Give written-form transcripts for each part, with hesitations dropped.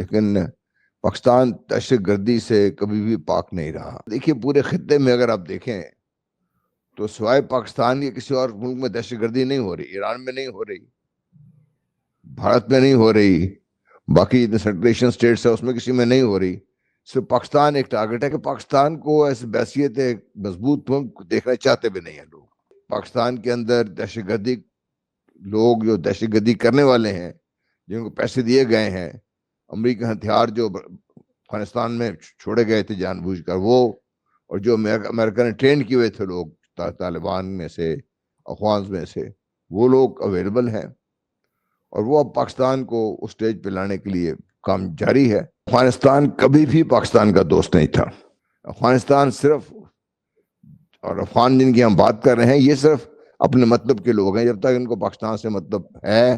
لیکن پاکستان دہشت گردی سے کبھی بھی پاک نہیں رہا. دیکھیے پورے خطے میں اگر آپ دیکھیں تو سوائے پاکستان کے کسی اور ملک میں دہشت گردی نہیں ہو رہی. ایران میں نہیں ہو رہی, بھارت میں نہیں ہو رہی, باقی سیٹریشن اسٹیٹس ہے اس میں کسی میں نہیں ہو رہی. صرف پاکستان ایک ٹارگٹ ہے کہ پاکستان کو ایسی بحثیت مضبوط دیکھنا چاہتے بھی نہیں ہیں لوگ. پاکستان کے اندر دہشت گردی لوگ جو دہشت گردی کرنے والے ہیں, جن کو پیسے دیے گئے ہیں, امریکن ہتھیار جو افغانستان میں چھوڑے گئے تھے جان بوجھ کر, وہ اور جو امریکہ نے ٹرین کیے ہوئے تھے لوگ طالبان میں سے, افغانز میں سے, وہ لوگ اویلیبل ہیں اور وہ اب پاکستان کو اس سٹیج پہ لانے کے لیے کام جاری ہے. افغانستان کبھی بھی پاکستان کا دوست نہیں تھا. افغانستان صرف, اور افغان جن کی ہم بات کر رہے ہیں, یہ صرف اپنے مطلب کے لوگ ہیں. جب تک ان کو پاکستان سے مطلب ہے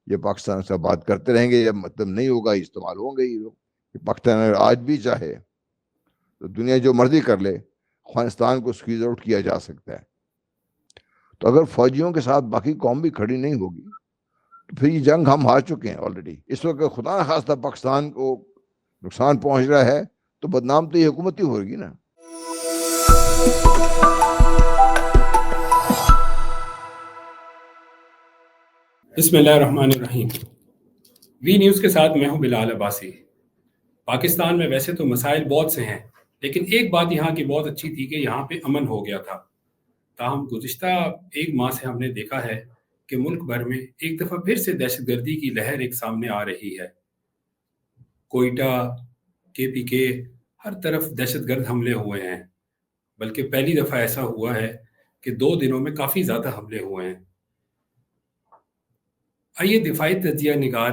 یہ پاکستان سے بات کرتے رہیں گے. جب مطلب نہیں ہوگا استعمال ہوں گے یہ لوگ. پاکستان اگر آج بھی چاہے تو دنیا جو مرضی کر لے, افغانستان کو سکویز آؤٹ کیا جا سکتا ہے. تو اگر فوجیوں کے ساتھ باقی قوم بھی کھڑی نہیں ہوگی تو پھر یہ جنگ ہم ہار چکے ہیں آلریڈی. اس وقت خدا نخواستہ پاکستان کو نقصان پہنچ رہا ہے تو بدنام تو یہ حکومت ہی ہوگی نا. بسم اللہ الرحمن الرحیم. وی نیوز کے ساتھ میں ہوں بلال عباسی. پاکستان میں ویسے تو مسائل بہت سے ہیں, لیکن ایک بات یہاں کی بہت اچھی تھی کہ یہاں پہ امن ہو گیا تھا. تاہم گزشتہ ایک ماہ سے ہم نے دیکھا ہے کہ ملک بھر میں ایک دفعہ پھر سے دہشت گردی کی لہر ایک سامنے آ رہی ہے. کوئٹہ, KPK, ہر طرف دہشت گرد حملے ہوئے ہیں. بلکہ پہلی دفعہ ایسا ہوا ہے کہ 2 دنوں میں کافی زیادہ حملے ہوئے ہیں. آئیے دفاعی تجزیہ نگار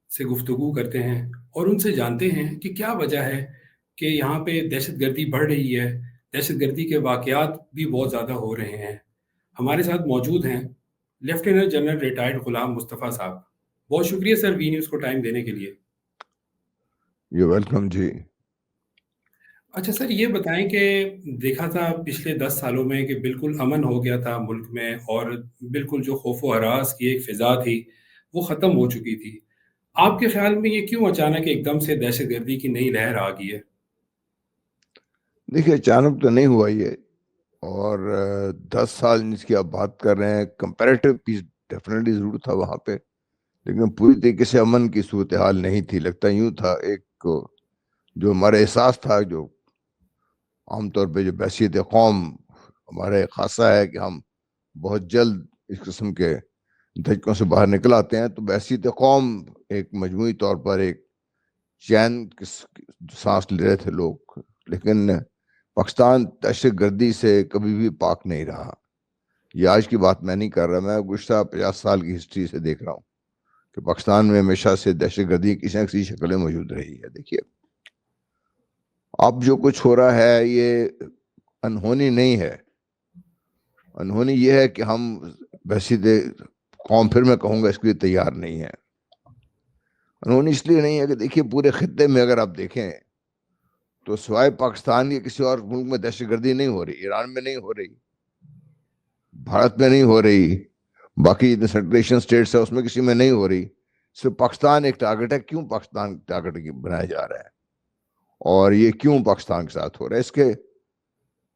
سے گفتگو کرتے ہیں اور ان سے جانتے ہیں کہ کیا وجہ ہے کہ یہاں پہ دہشت گردی بڑھ رہی ہے, دہشت گردی کے واقعات بھی بہت زیادہ ہو رہے ہیں. ہمارے ساتھ موجود ہیں lieutenant general retired Ghulam Mustafa صاحب. بہت شکریہ سر وی نیوز کو ٹائم دینے کے لیے. یو ویلکم جی. اچھا سر, یہ بتائیں کہ دیکھا تھا پچھلے 10 سالوں میں کہ بالکل امن ہو گیا تھا ملک میں, اور بالکل جو خوف و ہراس کی ایک فضا تھی وہ ختم ہو چکی تھی. آپ کے خیال میں یہ کیوں اچانک ایک دم سے دہشت گردی کی نئی لہر آ گئی ہے؟ دیکھیے اچانک تو نہیں ہوا یہ, اور 10 سال جس کی آپ بات کر رہے ہیں, کمپیریٹو پیس ڈیفینیٹلی ضرور تھا وہاں پہ, لیکن پوری طریقے سے امن کی صورتحال نہیں تھی. لگتا یوں تھا, ایک جو ہمارا احساس تھا, جو عام طور پہ جو بحثیت قوم ہمارا خاصہ ہے کہ ہم بہت جلد اس قسم کے دھچکوں سے باہر نکل آتے ہیں, تو بحثیت قوم ایک مجموعی طور پر ایک چین سانس لے رہے تھے لوگ. لیکن پاکستان دہشت گردی سے کبھی بھی پاک نہیں رہا. یہ آج کی بات میں نہیں کر رہا, میں گزشتہ 50 سال کی ہسٹری سے دیکھ رہا ہوں کہ پاکستان میں ہمیشہ سے دہشت گردی کسی نہ کسی شکل میں موجود رہی ہے. دیکھیے اب جو کچھ ہو رہا ہے یہ انہونی نہیں ہے. انہونی یہ ہے کہ ہم بحثیت قوم, پھر میں کہوں گا, اس کے لیے تیار نہیں ہے. انہونی اس لیے نہیں ہے کہ دیکھیے پورے خطے میں اگر آپ دیکھیں تو سوائے پاکستان کے کسی اور ملک میں دہشت گردی نہیں ہو رہی. ایران میں نہیں ہو رہی, بھارت میں نہیں ہو رہی, باقی سیٹریشن اسٹیٹس ہے اس میں کسی میں نہیں ہو رہی. صرف پاکستان ایک ٹارگٹ ہے. کیوں پاکستان ٹارگٹ بنایا جا رہا ہے اور یہ کیوں پاکستان کے ساتھ ہو رہا ہے؟ اس کے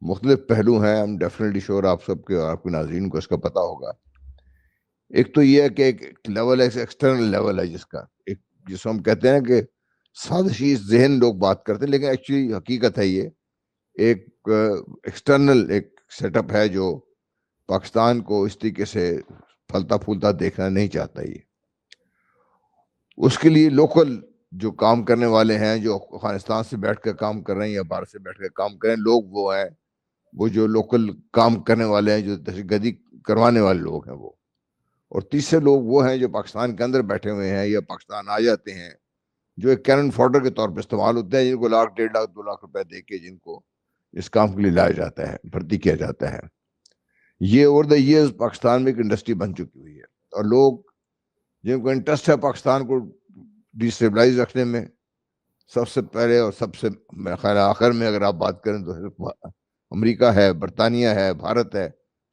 مختلف پہلو ہیں. ہم ڈیفینیٹلی شور آپ سب کے اور آپ کے ناظرین کو اس کا پتہ ہوگا. ایک تو یہ ہے کہ ایک لیول ہے, ایکسٹرنل لیول ہے, جس کو ہم کہتے ہیں کہ سازشی ذہن لوگ بات کرتے ہیں, لیکن ایکچولی حقیقت ہے یہ ایک ایکسٹرنل ایک سیٹ اپ ہے جو پاکستان کو اس طریقے سے پھلتا پھولتا دیکھنا نہیں چاہتا. یہ اس کے لیے لوکل جو کام کرنے والے ہیں, جو افغانستان سے بیٹھ کر کام کر رہے ہیں یا باہر سے بیٹھ کر کام کر رہے ہیں لوگ, وہ ہیں وہ جو لوکل کام کرنے والے ہیں, جو دہشت گردی کروانے والے لوگ ہیں وہ. اور تیسرے لوگ وہ ہیں جو پاکستان کے اندر بیٹھے ہوئے ہیں یا پاکستان آ جاتے ہیں, جو ایک کینن فوڈر کے طور پہ استعمال ہوتے ہیں, جن کو 1,00,000, 1,50,000, 2,00,000 روپے دے کے جن کو اس کام کے لیے لایا جاتا ہے, بھرتی کیا جاتا ہے. یہ اوور دا ایئرز پاکستان میں ایک انڈسٹری بن چکی ہوئی ہے, اور لوگ جن کو انٹرسٹ ہے پاکستان کو ڈیسٹیبلائز رکھنے میں, سب سے پہلے اور سب سے میرا خیال آخر میں اگر آپ بات کریں تو صرف امریکہ ہے, برطانیہ ہے, بھارت ہے,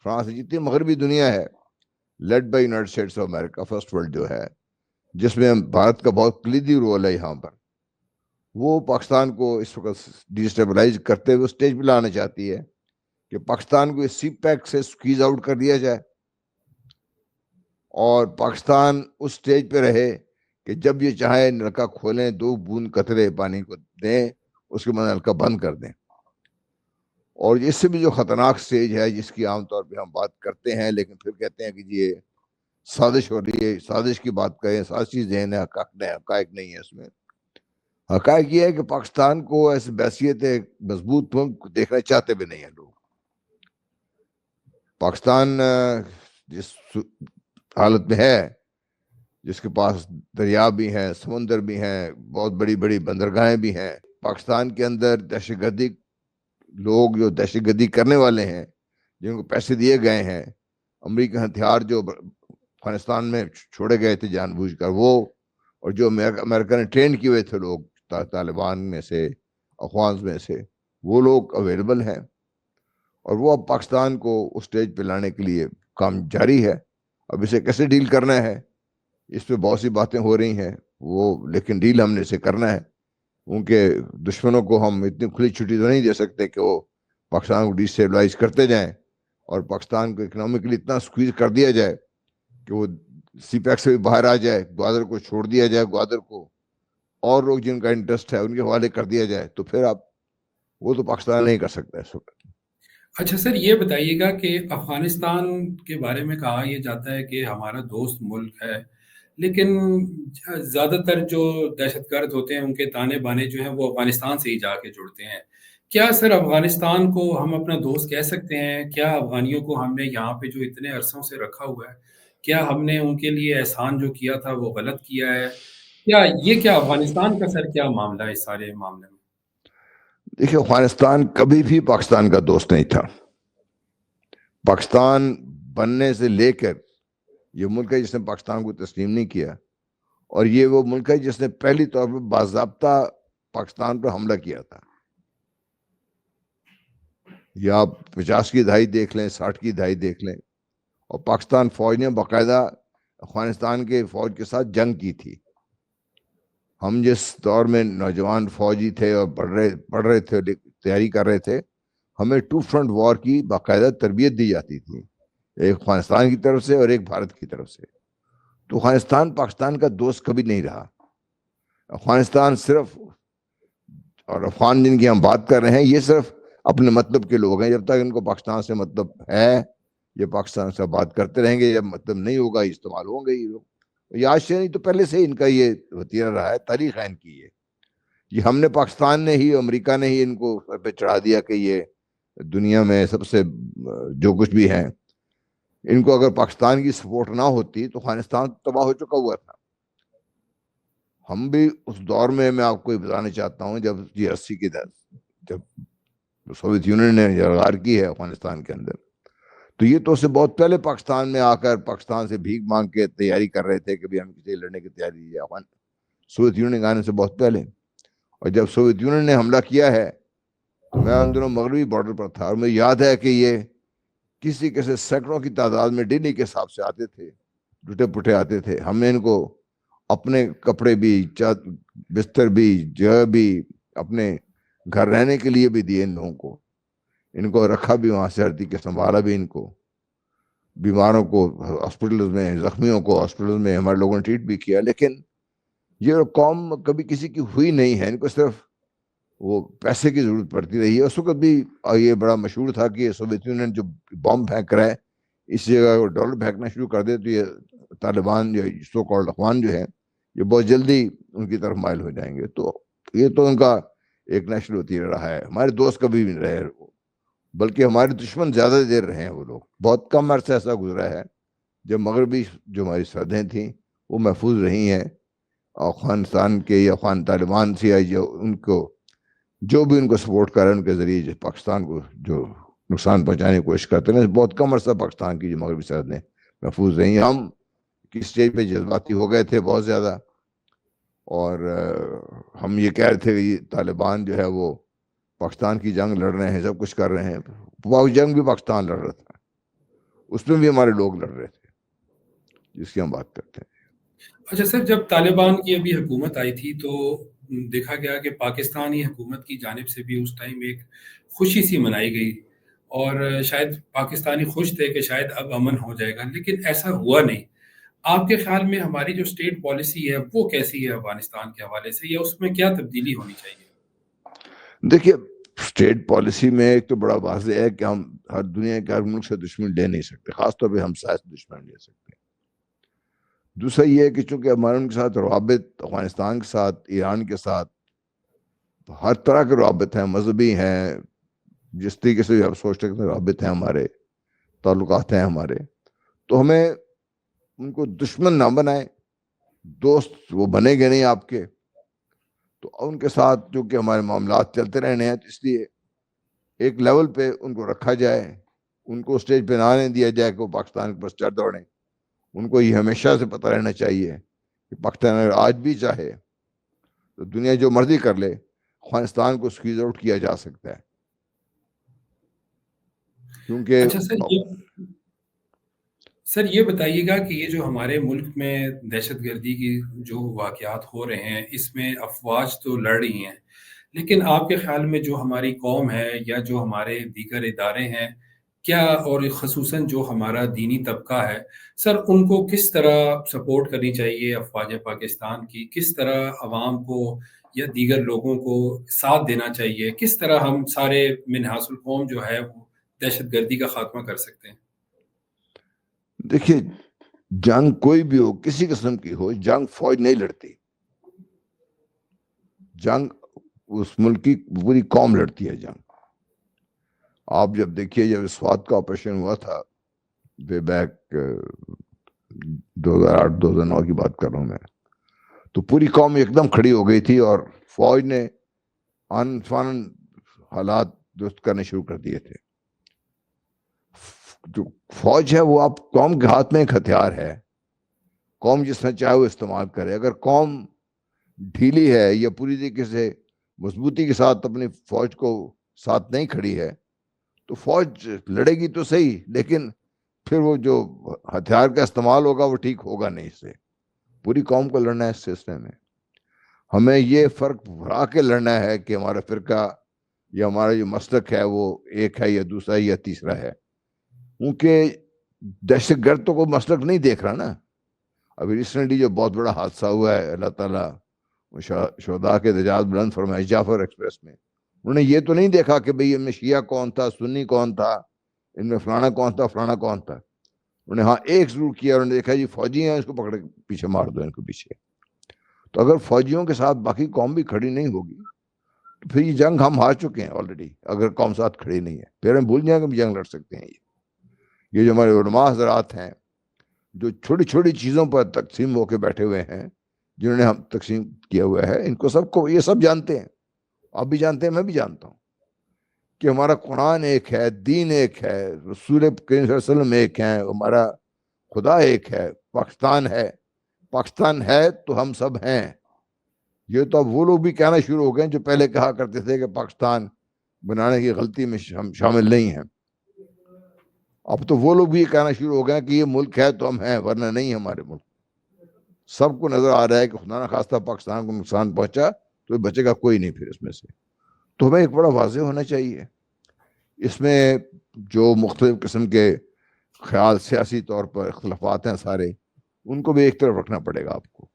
فرانس ہے, جتنی مغربی دنیا ہے led by United States of America, first world جو ہے, جس میں بھارت کا بہت کلیدی رول ہے یہاں پر، وہ پاکستان کو اس وقت ڈیسٹیبلائز کرتے ہوئے اسٹیج پہ لانا چاہتی ہے کہ پاکستان کو سی پیک سے سکویز آؤٹ کر دیا جائے، اور پاکستان اس سٹیج پہ رہے کہ جب یہ چاہے نلکا کھولیں، 2 بوند قطرے پانی کو دیں، اس کے بعد نلکا بند کر دیں۔ اور اس سے بھی جو خطرناک سٹیج ہے جس کی عام طور پہ ہم بات کرتے ہیں لیکن پھر کہتے ہیں کہ جی یہ سازش ہو رہی ہے، سازش کی بات کریں، سازشی ذہن ہے، حقائق نہیں ہے اس میں۔ حقائق یہ ہے کہ پاکستان کو ایسی بحثیت ہے مضبوط ملک دیکھنا چاہتے بھی نہیں ہیں لوگ۔ پاکستان جس حالت میں ہے، جس کے پاس دریا بھی ہیں، سمندر بھی ہیں، بہت بڑی بڑی بندرگاہیں بھی ہیں، پاکستان کے اندر دہشت گردی، لوگ جو دہشت گردی کرنے والے ہیں، جن کو پیسے دیے گئے ہیں، امریکہ ہتھیار جو افغانستان میں چھوڑے گئے تھے جان بوجھ کر، وہ اور جو امریکہ نے ٹرین کیے ہوئے تھے لوگ طالبان میں سے، افغان میں سے، وہ لوگ اویلیبل ہیں، اور وہ اب پاکستان کو اس سٹیج پہ لانے کے لیے کام جاری ہے۔ اب اسے کیسے ڈیل کرنا ہے، اس پہ بہت سی باتیں ہو رہی ہیں، لیکن ڈیل ہم نے اسے کرنا ہے۔ ان کے دشمنوں کو ہم اتنی کھلی چھٹی تو نہیں دے سکتے کہ وہ پاکستان کو ڈیسٹیبلائز کرتے جائیں اور پاکستان کو اکنامکلی اتنا سکویز کر دیا جائے کہ وہ سی پیک سے بھی باہر آ جائے، گوادر کو چھوڑ دیا جائے، گوادر کو اور لوگ جن کا انٹرسٹ ہے ان کے حوالے کر دیا جائے، تو پھر وہ تو پاکستان نہیں کر سکتا اس وقت۔ اچھا سر، یہ بتائیے گا کہ افغانستان کے بارے میں کہا یہ جاتا ہے کہ ہمارا دوست ملک ہے، لیکن زیادہ تر جو دہشت گرد ہوتے ہیں ان کے تانے بانے جو ہیں وہ افغانستان سے ہی جا کے جڑتے ہیں۔ کیا سر افغانستان کو ہم اپنا دوست کہہ سکتے ہیں؟ کیا افغانیوں کو ہم نے یہاں پہ جو اتنے عرصوں سے رکھا ہوا ہے، کیا ہم نے ان کے لیے احسان جو کیا تھا وہ غلط کیا ہے؟ کیا افغانستان کا سر کیا معاملہ ہے اس سارے معاملے میں؟ دیکھیے، افغانستان کبھی بھی پاکستان کا دوست نہیں تھا۔ پاکستان بننے سے لے کر یہ ملک ہے جس نے پاکستان کو تسلیم نہیں کیا، اور یہ وہ ملک ہے جس نے پہلی طور پر باضابطہ پاکستان پر حملہ کیا تھا۔ یا آپ 50 کی دہائی دیکھ لیں، 60 کی دہائی دیکھ لیں، اور پاکستان فوج نے باقاعدہ افغانستان کے فوج کے ساتھ جنگ کی تھی۔ ہم جس دور میں نوجوان فوجی تھے اور پڑھ رہے تھے، تیاری کر رہے تھے، ہمیں 2 فرنٹ وار کی باقاعدہ تربیت دی جاتی تھی، ایک افغانستان کی طرف سے اور ایک بھارت کی طرف سے۔ تو افغانستان پاکستان کا دوست کبھی نہیں رہا۔ افغانستان صرف، اور افغان جن کی ہم بات کر رہے ہیں، یہ صرف اپنے مطلب کے لوگ ہیں۔ جب تک ان کو پاکستان سے مطلب ہے، یہ پاکستان سے بات کرتے رہیں گے، جب مطلب نہیں ہوگا استعمال ہوں گے یہ لوگ۔ یہ آج سے نہیں تو پہلے سے ان کا یہ وتیرہ رہا ہے، تاریخ ہے ان کی۔ یہ ہم نے، پاکستان نے ہی، امریکہ نے ہی ان کو سر پہ چڑھا دیا کہ یہ دنیا میں سب سے جو کچھ بھی ہیں، ان کو اگر پاکستان کی سپورٹ نہ ہوتی تو افغانستان تباہ ہو چکا ہوا تھا۔ ہم بھی اس دور میں آپ کو بتانا چاہتا ہوں، جب یہ 80 کی جب سوویت یونین نے غار کی ہے افغانستان کے اندر، تو یہ تو اس سے بہت پہلے پاکستان میں آ کر پاکستان سے بھیک مانگ کے تیاری کر رہے تھے کہ بھی ہم کسی لڑنے کی تیاری ہے، سوویت یونین آنے سے بہت پہلے۔ اور جب سوویت یونین نے حملہ کیا ہے تو میں ان دنوں مغربی بارڈر پر تھا، اور مجھے یاد ہے کہ یہ کسی سینکڑوں کی تعداد میں ڈیلی کے حساب سے آتے تھے، ٹوٹے پھوٹے آتے تھے۔ ہم نے ان کو اپنے کپڑے بھی، بستر بھی، جگہ بھی، اپنے گھر رہنے کے لیے بھی دیے، ان لوگوں کو، ان کو رکھا بھی وہاں سے، ہردی کے سنبھالا بھی، ان کو، بیماروں کو ہاسپٹل میں، زخمیوں کو ہاسپٹل میں ہمارے لوگوں نے ٹریٹ بھی کیا۔ لیکن یہ قوم کبھی کسی کی ہوئی نہیں ہے، ان کو صرف وہ پیسے کی ضرورت پڑتی رہی ہے۔ اس وقت بھی یہ بڑا مشہور تھا کہ سوویت یونین جو بم پھینک رہا ہے، اس جگہ وہ ڈالر پھینکنا شروع کر دے تو یہ طالبان یا سو کالڈ افغان جو ہے یہ بہت جلدی ان کی طرف مائل ہو جائیں گے۔ تو یہ تو ان کا ایک نیشنل وتیرہ رہا ہے۔ ہمارے دوست کبھی بھی نہیں رہے، بلکہ ہمارے دشمن زیادہ دیر رہے ہیں۔ وہ لوگ بہت کم عرصہ ایسا گزرا ہے جب مغربی جو ہماری سرحدیں تھیں وہ محفوظ رہی ہیں، افغانستان کے یا افغان طالبان سے، یا جو بھی ان کو سپورٹ کر رہے ہیں ان کے ذریعے پاکستان کو جو نقصان پہنچانے کی کوشش کرتے ہیں۔ بہت کم عرصہ پاکستان کی جو مغربی سرحدیں محفوظ رہی ہیں۔ ہم کس اسٹیج پہ جذباتی ہو گئے تھے بہت زیادہ، اور ہم یہ کہہ رہے تھے کہ یہ طالبان جو ہے وہ پاکستان کی جنگ لڑ رہے ہیں، سب کچھ کر رہے ہیں۔ جنگ بھی پاکستان لڑ رہا تھا، اس میں بھی ہمارے لوگ لڑ رہے تھے جس کی ہم بات کرتے ہیں۔ اچھا سر، جب طالبان کی ابھی حکومت آئی تھی تو دیکھا گیا کہ پاکستانی حکومت کی جانب سے بھی اس ٹائم ایک خوشی سی منائی گئی، اور شاید پاکستانی خوش تھے کہ شاید اب امن ہو جائے گا، لیکن ایسا ہوا نہیں۔ آپ کے خیال میں ہماری جو اسٹیٹ پالیسی ہے وہ کیسی ہے افغانستان کے حوالے سے، یا اس میں کیا تبدیلی ہونی چاہیے؟ دیکھیے، اسٹیٹ پالیسی میں ایک تو بڑا واضح ہے کہ ہم ہر دنیا کے ہر ملک سے دشمن لے نہیں سکتے، خاص طور پہ ہم سائز دشمن لے سکتے ہیں۔ دوسرا یہ ہے کہ چونکہ ہمارے ان کے ساتھ روابط، افغانستان کے ساتھ، ایران کے ساتھ ہر طرح کے روابط ہیں، مذہبی ہیں، جس طریقے سے آپ سوچ سکتے ہیں روابط ہیں، ہمارے تعلقات ہیں ہمارے، تو ہمیں ان کو دشمن نہ بنائیں، دوست وہ بنے گے نہیں آپ کے، تو ان کے ساتھ جو کہ ہمارے معاملات چلتے رہنے ہیں، تو اس لیے ایک لیول پہ ان کو رکھا جائے، ان کو اسٹیج پہ نہ آنے دیا جائے کہ وہ پاکستان کے پاس چڑھ دوڑیں۔ ان کو یہ ہمیشہ سے پتہ رہنا چاہیے کہ پاکستان اگر آج بھی چاہے تو دنیا جو مرضی کر لے، افغانستان کو اسکویز آؤٹ کیا جا سکتا ہے، کیونکہ اچھا سر یہ بتائیے گا کہ یہ جو ہمارے ملک میں دہشت گردی کی جو واقعات ہو رہے ہیں، اس میں افواج تو لڑ رہی ہیں، لیکن آپ کے خیال میں جو ہماری قوم ہے یا جو ہمارے دیگر ادارے ہیں، کیا، اور خصوصاً جو ہمارا دینی طبقہ ہے، سر ان کو کس طرح سپورٹ کرنی چاہیے افواج پاکستان کی؟ کس طرح عوام کو یا دیگر لوگوں کو ساتھ دینا چاہیے؟ کس طرح ہم سارے منحاس القوم جو ہے وہ دہشت گردی کا خاتمہ کر سکتے ہیں؟ دیکھیے، جنگ کوئی بھی ہو، کسی قسم کی ہو، جنگ فوج نہیں لڑتی، جنگ اس ملک کی پوری قوم لڑتی ہے جنگ۔ آپ جب دیکھیے، جب سوات کا آپریشن ہوا تھا وے بیک 2008-2009 کی بات کر رہا ہوں میں، تو پوری قوم ایک دم کھڑی ہو گئی تھی اور فوج نے آن فان حالات درست کرنے شروع کر دیے تھے۔ جو فوج ہے وہ آپ قوم کے ہاتھ میں ایک ہتھیار ہے، قوم جس میں چاہے وہ استعمال کرے۔ اگر قوم ڈھیلی ہے یا پوری طریقے سے مضبوطی کے ساتھ اپنی فوج کو ساتھ نہیں کھڑی ہے، تو فوج لڑے گی تو صحیح، لیکن پھر وہ جو ہتھیار کا استعمال ہوگا وہ ٹھیک ہوگا نہیں۔ اس سے پوری قوم کو لڑنا ہے اس سلسلے میں۔ ہمیں یہ فرق بھرا کے لڑنا ہے کہ ہمارا فرقہ یا ہمارا جو مسلک ہے وہ ایک ہے یا دوسرا یا تیسرا ہے، کیونکہ دہشت گرد تو کوئی مسلک نہیں دیکھ رہا نا۔ ابھی ریسنٹلی جو بہت بڑا حادثہ ہوا ہے، اللہ تعالیٰ شہداء کے درجات بلند فرمائے، جعفر ایکسپریس میں، انہوں نے یہ تو نہیں دیکھا کہ بھئی ان میں شیعہ کون تھا، سنی کون تھا، ان میں فلانا کون تھا، فلانا کون تھا۔ انہوں نے ہاں ایک ضرور کیا، انہوں نے دیکھا جی فوجی ہیں، اس کو پکڑ کے پیچھے مار دو، ان کو پیچھے۔ تو اگر فوجیوں کے ساتھ باقی قوم بھی کھڑی نہیں ہوگی تو پھر یہ جنگ ہم ہار چکے ہیں آلریڈی۔ اگر قوم ساتھ کھڑی نہیں ہے پھر ہم بھول جائیں کہ ہم جنگ لڑ سکتے ہیں۔ یہ جو ہمارے علماء حضرات ہیں جو چھوٹی چھوٹی چیزوں پر تقسیم ہو کے بیٹھے ہوئے ہیں، جنہوں نے ہم تقسیم کیا ہوا ہے، ان کو سب کو یہ سب جانتے ہیں، آپ بھی جانتے ہیں، میں بھی جانتا ہوں کہ ہمارا قرآن ایک ہے، دین ایک ہے، رسول کریم صلی اللہ علیہ وسلم ایک ہے، ہمارا خدا ایک ہے، پاکستان ہے۔ پاکستان ہے تو ہم سب ہیں۔ یہ تو اب وہ لوگ بھی کہنا شروع ہو گئے جو پہلے کہا کرتے تھے کہ پاکستان بنانے کی غلطی میں ہم شامل نہیں ہیں۔ اب تو وہ لوگ بھی یہ کہنا شروع ہو گئے کہ یہ ملک ہے تو ہم ہیں، ورنہ نہیں ہمارے ملک۔ سب کو نظر آ رہا ہے کہ خدا نہ خواستہ پاکستان کو نقصان پہنچا تو بچے گا کوئی نہیں پھر اس میں سے۔ تو ہمیں ایک بڑا واضح ہونا چاہیے، اس میں جو مختلف قسم کے خیال، سیاسی طور پر اختلافات ہیں سارے، ان کو بھی ایک طرف رکھنا پڑے گا آپ کو۔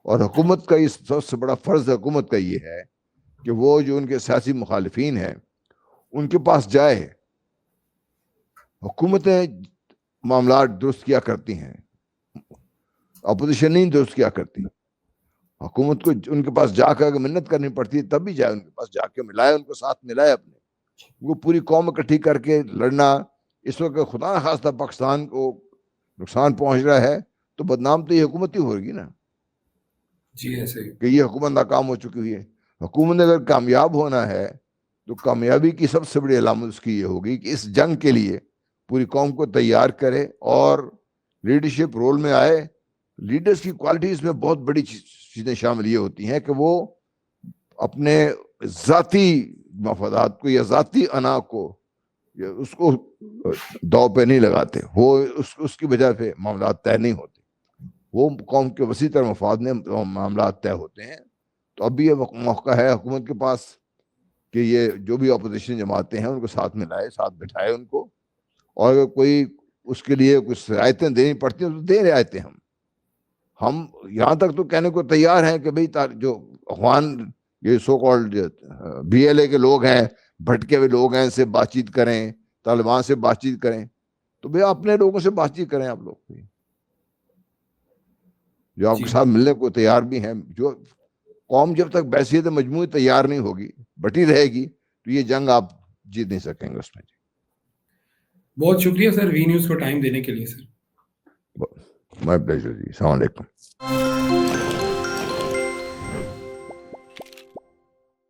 اور حکومت کا یہ سب سے بڑا فرض حکومت کا یہ ہے کہ وہ جو ان کے سیاسی مخالفین ہیں ان کے پاس جائے۔ حکومتیں معاملات درست کیا کرتی ہیں، اپوزیشن نہیں درست کیا کرتی۔ حکومت کو ان کے پاس جا کر منت کرنی پڑتی ہے، تب بھی جائے ان کے پاس، جا کے ملائے، ان کو ساتھ ملائے اپنے، وہ پوری قوم اکٹھی کر کے لڑنا۔ اس وقت خدا نہ خواستہ پاکستان کو نقصان پہنچ رہا ہے تو بدنام تو یہ حکومت ہی ہوگی نا، جی ایسے کہ یہ حکومت ناکام ہو چکی ہوئی ہے۔ حکومت نے اگر کامیاب ہونا ہے تو کامیابی کی سب سے بڑی علامت اس کی یہ ہوگی کہ اس جنگ کے لیے پوری قوم کو تیار کرے اور لیڈرشپ رول میں آئے۔ لیڈرز کی کوالٹیز میں بہت بڑی چیزیں شامل یہ ہوتی ہیں کہ وہ اپنے ذاتی مفادات کو یا ذاتی انا کو یا اس کو داؤ پہ نہیں لگاتے، وہ اس کی وجہ سے معاملات طے نہیں ہوتے۔ وہ قوم کے وسیع تر مفاد میں معاملات طے ہوتے ہیں. تو اب بھی یہ موقع ہے حکومت کے پاس کہ یہ جو بھی اپوزیشن جماعتیں ہیں ان کو ساتھ میں لائے, ساتھ بٹھائے ان کو, اور اگر کوئی اس کے لیے کچھ رعایتیں دینی پڑتی ہیں تو دے رعایتیں. ہم یہاں تک تو کہنے کو تیار ہیں کہ بھئی جو اخوان یہ so called B L A کے لوگ ہیں, بھٹکے ہوئے لوگ ہیں, ان سے بات چیت کریں, طالبان سے بات چیت کریں. تو بھئی اپنے لوگوں سے بات چیت کریں, آپ لوگ جو آپ کے ساتھ ملنے کو تیار بھی ہیں. جو قوم جب تک بحثیت مجموعی تیار نہیں ہوگی, بٹی رہے گی, تو یہ جنگ آپ جیت نہیں سکیں گے اس میں. بہت شکریہ سر وی نیوز کو ٹائم دینے کے لیے سر. مائی پلیزر جی. السلام علیکم.